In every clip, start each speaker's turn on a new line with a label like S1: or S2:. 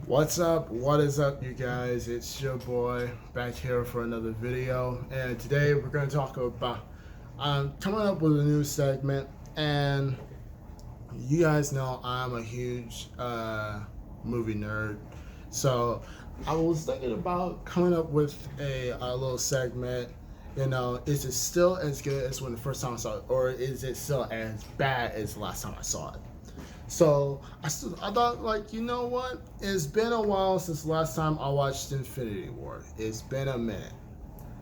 S1: What's up? What is up, you guys? It's your boy back here for another video, and today we're going to talk about coming up with a new segment. And you guys know I'm a huge movie nerd, so I was thinking about coming up with a little segment. Is it still as good as when the first time I saw it, or is it still as bad as the last time I saw it? So I thought, like, you know what? It's been a while since the last time I watched Infinity War. It's been a minute.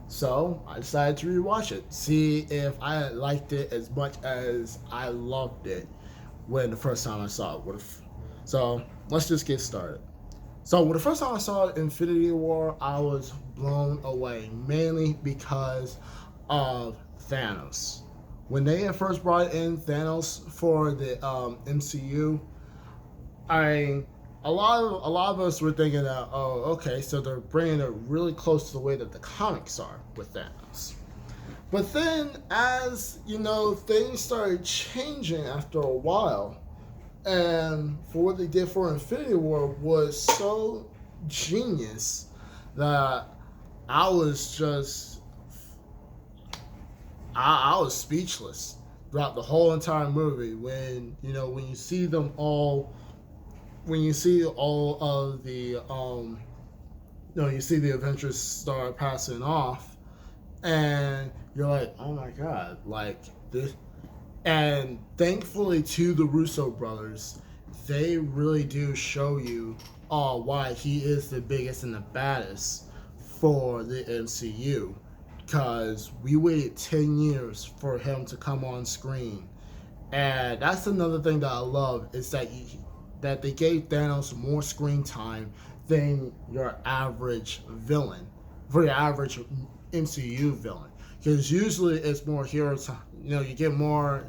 S1: So I decided to rewatch it, see if I liked it as much as I loved it when the first time I saw it. So let's just get started. So when the first time I saw Infinity War, I was blown away, mainly because of Thanos. When they had first brought in Thanos for the MCU, I a lot of us were thinking that, oh, okay, so they're bringing it really close to the way that the comics are with Thanos. But then, as things started changing after a while, and for what they did for Infinity War was so genius that I was just I was speechless throughout the whole entire movie. When you see them all, when you see all of the you see the Avengers start passing off, and you're like, oh my god, like this. And thankfully to the Russo brothers, they really do show you why he is the biggest and the baddest for the MCU. Because we waited 10 years for him to come on screen. And that's another thing that I love, is that they gave Thanos more screen time than your average villain, for your average MCU villain. Because usually it's more hero time. You get more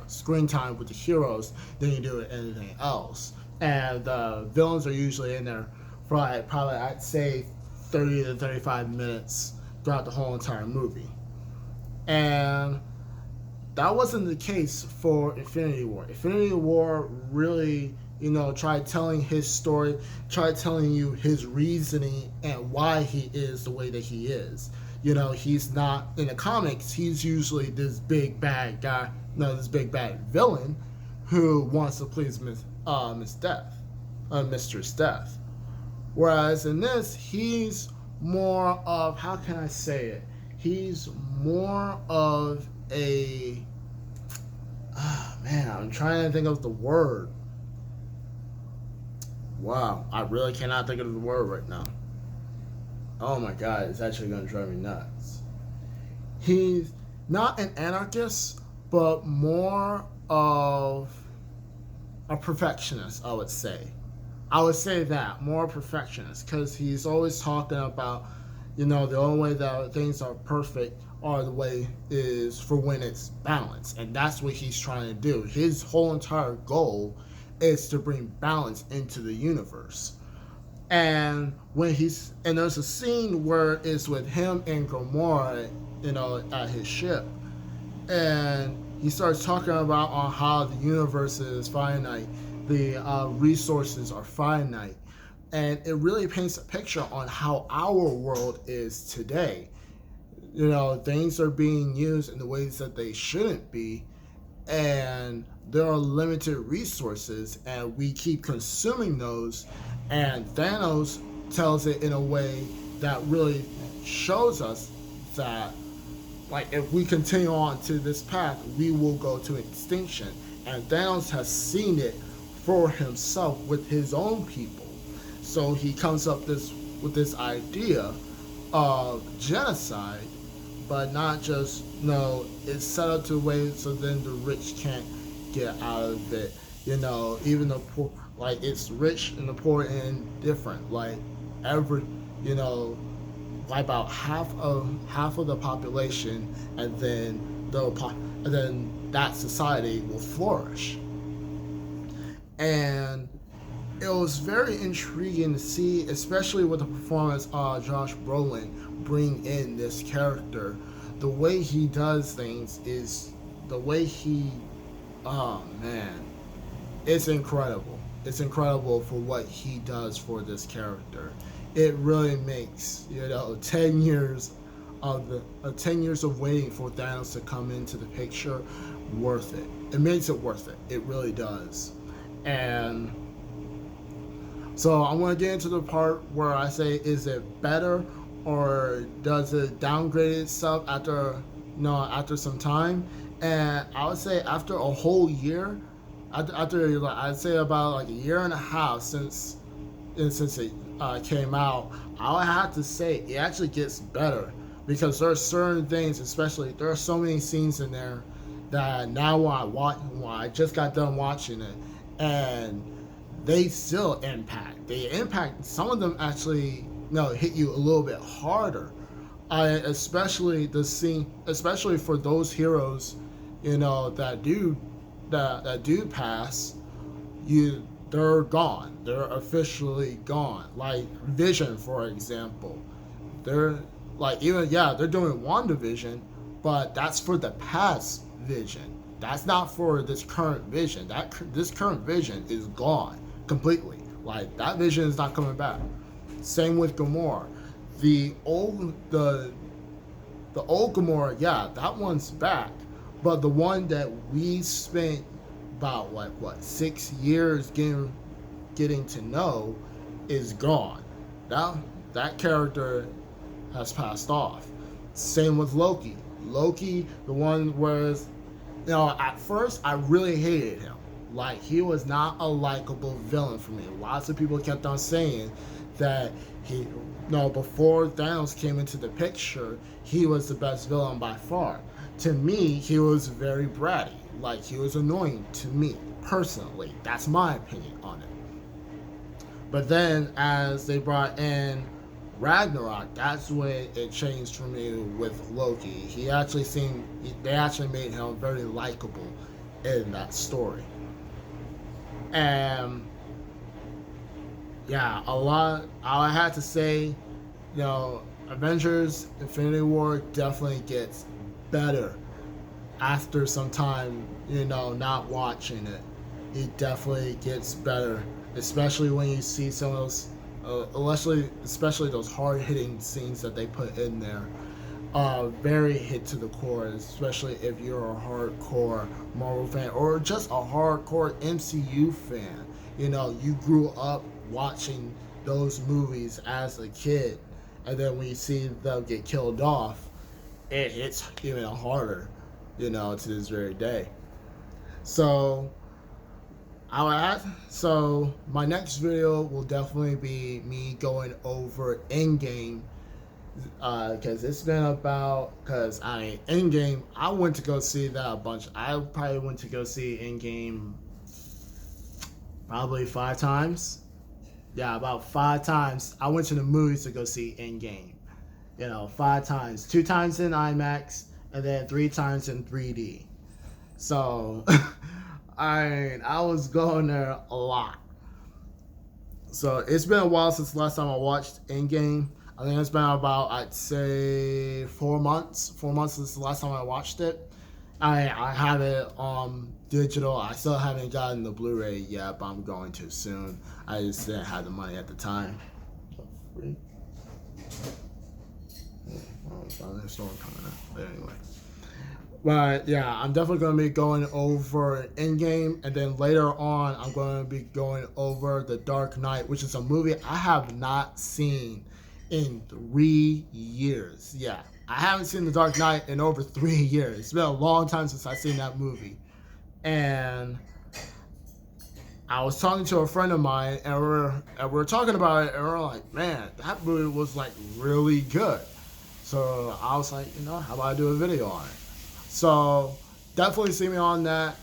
S1: screen time with the heroes than you do with anything else. And the villains are usually in there for probably I'd say 30 to 35 minutes throughout the whole entire movie. And that wasn't the case for Infinity War. Infinity War really, tried telling his story, tried telling you his reasoning and why he is the way that he is. He's not, in the comics, he's usually this big bad guy, this big bad villain who wants to please Mistress Death. Whereas in this, he's more of, how can I say it? He's more of a, man, I'm trying to think of the word. Wow, I really cannot think of the word right now. Oh my god, it's actually going to drive me nuts. He's not an anarchist, but more of a perfectionist, I would say. I would say that, more perfectionist, because he's always talking about, the only way that things are perfect are the way is for when it's balanced. And that's what he's trying to do. His whole entire goal is to bring balance into the universe. And there's a scene where it's with him and Gamora, at his ship, and he starts talking about on how the universe is finite, the resources are finite, and it really paints a picture on how our world is today. Things are being used in the ways that they shouldn't be, and there are limited resources, and we keep consuming those. And Thanos tells it in a way that really shows us that, like, if we continue on to this path, we will go to extinction. And Thanos has seen it for himself with his own people. So he comes up with this idea of genocide, but not just, it's set up to way so then the rich can't get out of it. Even the poor, like, it's rich and the poor and different. Like, wipe out half of the population, and then that society will flourish. And it was very intriguing to see, especially with the performance of Josh Brolin bring in this character. The way he does things is the way he, oh man, it's incredible. it's incredible for what he does for this character. It really makes 10 years of 10 years of waiting for Thanos to come into the picture worth it. It makes it worth it. It really does. And so I want to get into the part where I say, is it better or does it downgrade itself after some time? And I would say after a whole year, after I'd say about like a year and a half since it came out, I would have to say it actually gets better, because there are certain things, especially there are so many scenes in there that now when I just got done watching it, and they still impact. They impact. Some of them actually hit you a little bit harder. Especially the scene, especially for those heroes, that do pass. They're gone. They're officially gone. Like Vision, for example. They're like they're doing WandaVision, but that's for the past Vision. That's not for this current Vision. This current Vision is gone completely. Like that Vision is not coming back. Same with Gamora. The old Gamora, that one's back. But the one that we spent about 6 years getting to know is gone. That character has passed off. Same with Loki. Loki, the one was, at first I really hated him. Like, he was not a likable villain for me. Lots of people kept on saying that before Thanos came into the picture, he was the best villain by far. To me, he was very bratty. Like, he was annoying to me, personally. That's my opinion on it. But then, as they brought in Ragnarok, that's when it changed for me with Loki. They actually made him very likable in that story. And I had to say, Avengers Infinity War definitely gets better after some time, not watching it. It definitely gets better, especially when you see some of those, especially those hard-hitting scenes that they put in there. Very hit to the core, especially if you're a hardcore Marvel fan or just a hardcore MCU fan. You grew up watching those movies as a kid, and then when you see them get killed off, it hits even harder, to this very day. So my next video will definitely be me going over Endgame, because Endgame, I went to go see that a bunch. I probably went to go see Endgame probably 5 times. Yeah, about 5 times. I went to the movies to go see Endgame. 5 times. 2 times in IMAX, and then 3 times in 3D. So, I was going there a lot. So, it's been a while since the last time I watched Endgame. I think it's been about, I'd say, 4 months. 4 months since the last time I watched it. I have it on digital. I still haven't gotten the Blu-ray yet, but I'm going to soon. I just didn't have the money at the time. Free? There's storm coming up. But anyway. But yeah, I'm definitely going to be going over Endgame, and then later on, I'm going to be going over The Dark Knight, which is a movie I have not seen in 3 years. Yeah, I haven't seen The Dark Knight in over 3 years. It's been a long time since I've seen that movie. And I was talking to a friend of mine, and we're talking about it, and we're like, man, that movie was like really good. So I was like, how about I do a video on it? So definitely see me on that.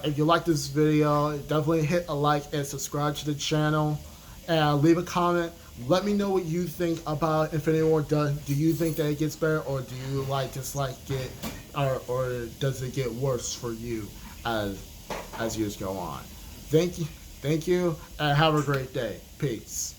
S1: If you like this video, definitely hit a like and subscribe to the channel, and leave a comment. Let me know what you think about Infinity War. Do you think that it gets better, or do you dislike it, or does it get worse for you as years go on? Thank you, and have a great day. Peace.